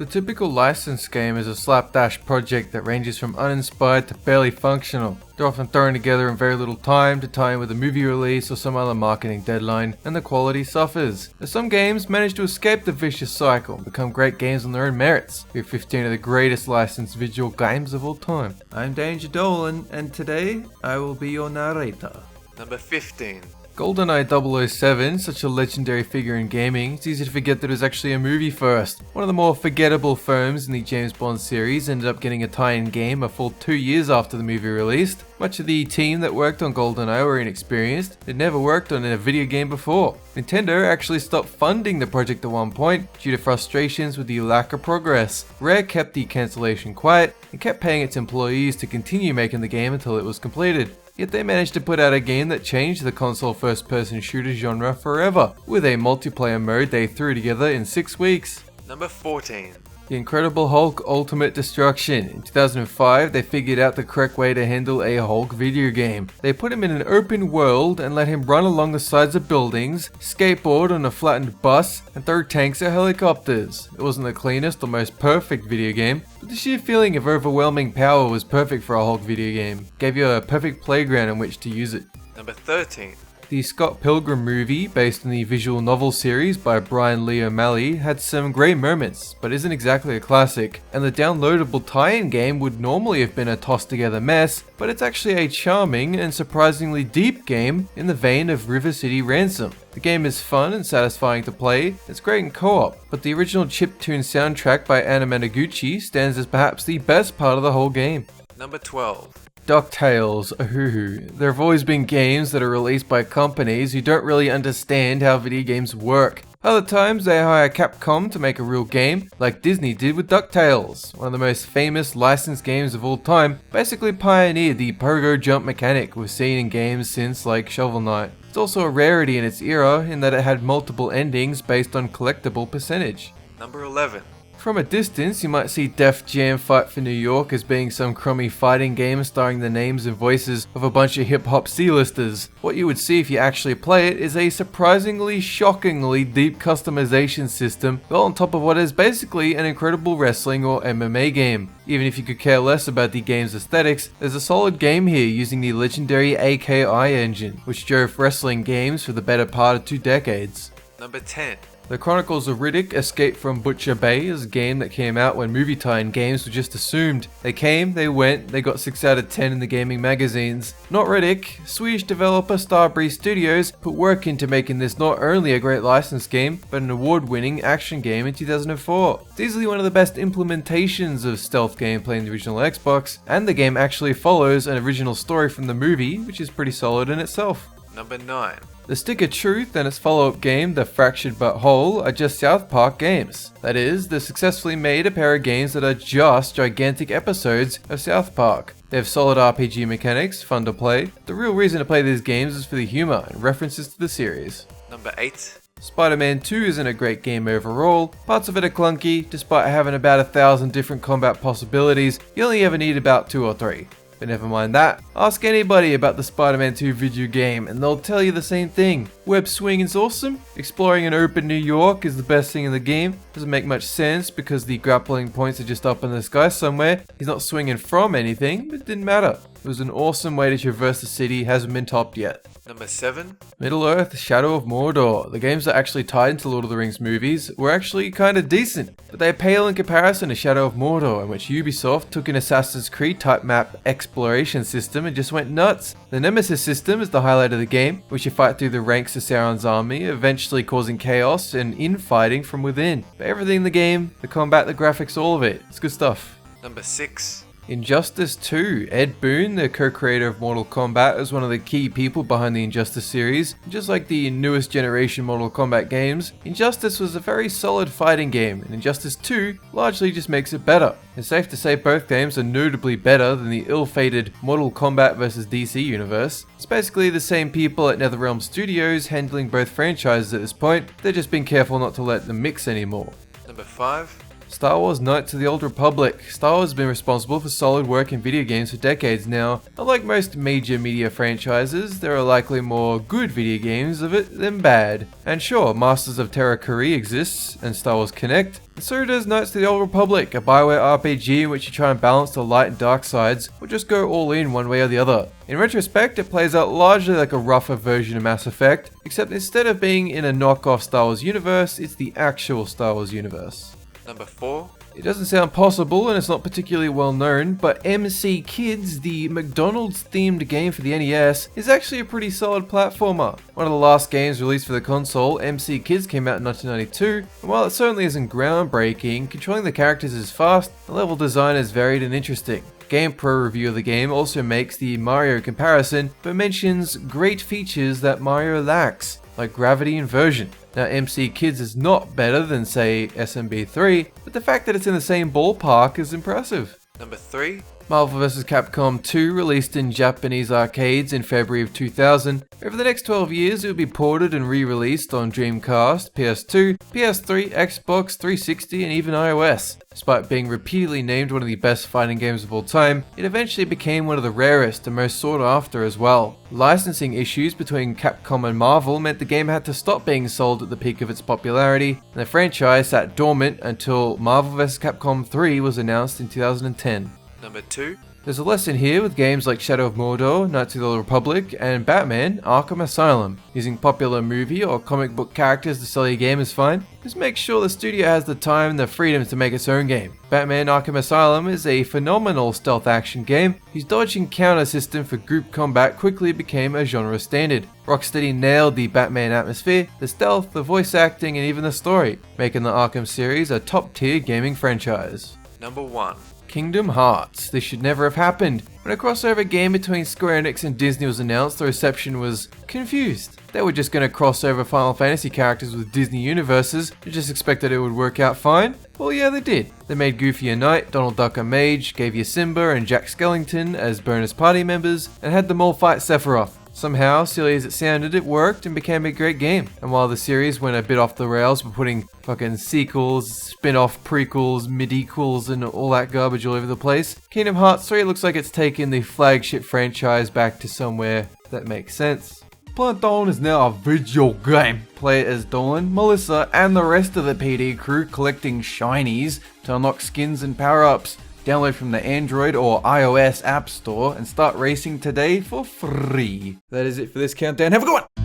The typical licensed game is a slapdash project that ranges from uninspired to barely functional. They're often thrown together in very little time to tie in with a movie release or some other marketing deadline, and the quality suffers. As some games manage to escape the vicious cycle and become great games on their own merits. We have 15 of the greatest licensed visual games of all time. I'm Danger Dolan, and today I will be your narrator. Number 15. Goldeneye 007, such a legendary figure in gaming, it's easy to forget that it was actually a movie first. One of the more forgettable firms in the James Bond series ended up getting a tie-in game a full 2 years after the movie released. Much of the team that worked on Goldeneye were inexperienced. They'd never worked on a video game before. Nintendo actually stopped funding the project at one point due to frustrations with the lack of progress. Rare kept the cancellation quiet and kept paying its employees to continue making the game until it was completed. Yet they managed to put out a game that changed the console first-person shooter genre forever, with a multiplayer mode they threw together in 6 weeks. Number 14. The Incredible Hulk Ultimate Destruction. In 2005, they figured out the correct way to handle a Hulk video game. They put him in an open world and let him run along the sides of buildings, skateboard on a flattened bus, and throw tanks at helicopters. It wasn't the cleanest or most perfect video game, but the sheer feeling of overwhelming power was perfect for a Hulk video game. Gave you a perfect playground in which to use it. Number 13. The Scott Pilgrim movie, based on the visual novel series by Brian Lee O'Malley, had some great moments, but isn't exactly a classic, and the downloadable tie-in game would normally have been a tossed-together mess, but it's actually a charming and surprisingly deep game in the vein of River City Ransom. The game is fun and satisfying to play, it's great in co-op, but the original chiptune soundtrack by Anna Managuchi stands as perhaps the best part of the whole game. Number 12. DuckTales, ahoo. There have always been games that are released by companies who don't really understand how video games work. Other times they hire Capcom to make a real game, like Disney did with DuckTales. One of the most famous licensed games of all time, basically pioneered the pogo jump mechanic we've seen in games since like Shovel Knight. It's also a rarity in its era in that it had multiple endings based on collectible percentage. Number 11. From a distance, you might see Def Jam Fight for New York as being some crummy fighting game starring the names and voices of a bunch of hip-hop C-listers. What you would see if you actually play it is a surprisingly, shockingly deep customization system built on top of what is basically an incredible wrestling or MMA game. Even if you could care less about the game's aesthetics, there's a solid game here using the legendary AKI engine, which drove wrestling games for the better part of 2 decades. Number 10. The Chronicles of Riddick Escape from Butcher Bay is a game that came out when movie tie-in games were just assumed. They came, they went, they got 6 out of 10 in the gaming magazines. Not Riddick, Swedish developer Starbreeze Studios put work into making this not only a great licensed game, but an award-winning action game in 2004. It's easily one of the best implementations of stealth gameplay in the original Xbox, and the game actually follows an original story from the movie, which is pretty solid in itself. Number 9. The Stick of Truth and its follow-up game, The Fractured But Whole, are just South Park games. That is, they've successfully made a pair of games that are just gigantic episodes of South Park. They have solid RPG mechanics, fun to play. The real reason to play these games is for the humor and references to the series. Number 8. Spider-Man 2 isn't a great game overall. Parts of it are clunky, despite having about 1,000 different combat possibilities, you only ever need about 2 or 3. But never mind that, ask anybody about the Spider-Man 2 video game and they'll tell you the same thing. Web swing is awesome, exploring an open New York is the best thing in the game. Doesn't make much sense because the grappling points are just up in the sky somewhere. He's not swinging from anything, but it didn't matter. It was an awesome way to traverse the city, hasn't been topped yet. Number 7. Middleearth, Shadow of Mordor. The games that actually tied into Lord of the Rings movies were actually kinda decent, but they pale in comparison to Shadow of Mordor, in which Ubisoft took an Assassin's Creed type map exploration system and just went nuts. The Nemesis system is the highlight of the game, which you fight through the ranks of Sauron's army, eventually causing chaos and infighting from within. But everything in the game, the combat, the graphics, all of it, it's good stuff. Number 6. Injustice 2. Ed Boon, the co-creator of Mortal Kombat, is one of the key people behind the Injustice series. Just like the newest generation Mortal Kombat games, Injustice was a very solid fighting game, and Injustice 2 largely just makes it better. It's safe to say both games are notably better than the ill-fated Mortal Kombat vs DC universe. It's basically the same people at NetherRealm Studios handling both franchises at this point, they've just been careful not to let them mix anymore. Number 5. Star Wars Knights of the Old Republic. Star Wars has been responsible for solid work in video games for decades now. Unlike most major media franchises, there are likely more good video games of it than bad. And sure, Masters of Terra Kyrie exists, and Star Wars Connect, and so does Knights of the Old Republic, a Bioware RPG in which you try and balance the light and dark sides, or just go all in one way or the other. In retrospect, it plays out largely like a rougher version of Mass Effect, except instead of being in a knockoff Star Wars universe, it's the actual Star Wars universe. Number 4. It doesn't sound possible and it's not particularly well known, but MC Kids, the McDonald's themed game for the NES, is actually a pretty solid platformer. One of the last games released for the console, MC Kids came out in 1992, and while it certainly isn't groundbreaking, controlling the characters is fast, the level design is varied and interesting. GamePro review of the game also makes the Mario comparison, but mentions great features that Mario lacks, like gravity inversion. Now, MC Kids is not better than, say, SMB3, but the fact that it's in the same ballpark is impressive. Number 3. Marvel vs. Capcom 2 released in Japanese arcades in February of 2000. Over the next 12 years, it would be ported and re-released on Dreamcast, PS2, PS3, Xbox 360, and even iOS. Despite being repeatedly named one of the best fighting games of all time, it eventually became one of the rarest and most sought after as well. Licensing issues between Capcom and Marvel meant the game had to stop being sold at the peak of its popularity, and the franchise sat dormant until Marvel vs. Capcom 3 was announced in 2010. Number 2. There's a lesson here with games like Shadow of Mordor, Knights of the Old Republic, and Batman: Arkham Asylum. Using popular movie or comic book characters to sell your game is fine. Just make sure the studio has the time and the freedom to make its own game. Batman: Arkham Asylum is a phenomenal stealth action game whose dodge and counter system for group combat quickly became a genre standard. Rocksteady nailed the Batman atmosphere, the stealth, the voice acting, and even the story, making the Arkham series a top-tier gaming franchise. Number 1. Kingdom Hearts. This should never have happened. When a crossover game between Square Enix and Disney was announced, the reception was confused. They were just going to cross over Final Fantasy characters with Disney universes and just expected it would work out fine. Well, yeah, they did. They made Goofy a knight, Donald Duck a mage, gave you Simba and Jack Skellington as bonus party members, and had them all fight Sephiroth. Somehow, silly as it sounded, it worked and became a great game. And while the series went a bit off the rails for putting fucking sequels, spin-off prequels, mid-equals, and all that garbage all over the place, Kingdom Hearts 3 looks like it's taken the flagship franchise back to somewhere that makes sense. Platon is now a video game. Play it as Dolan, Melissa, and the rest of the PD crew collecting shinies to unlock skins and power-ups. Download from the Android or iOS App Store and start racing today for free. That is it for this countdown. Have a good one!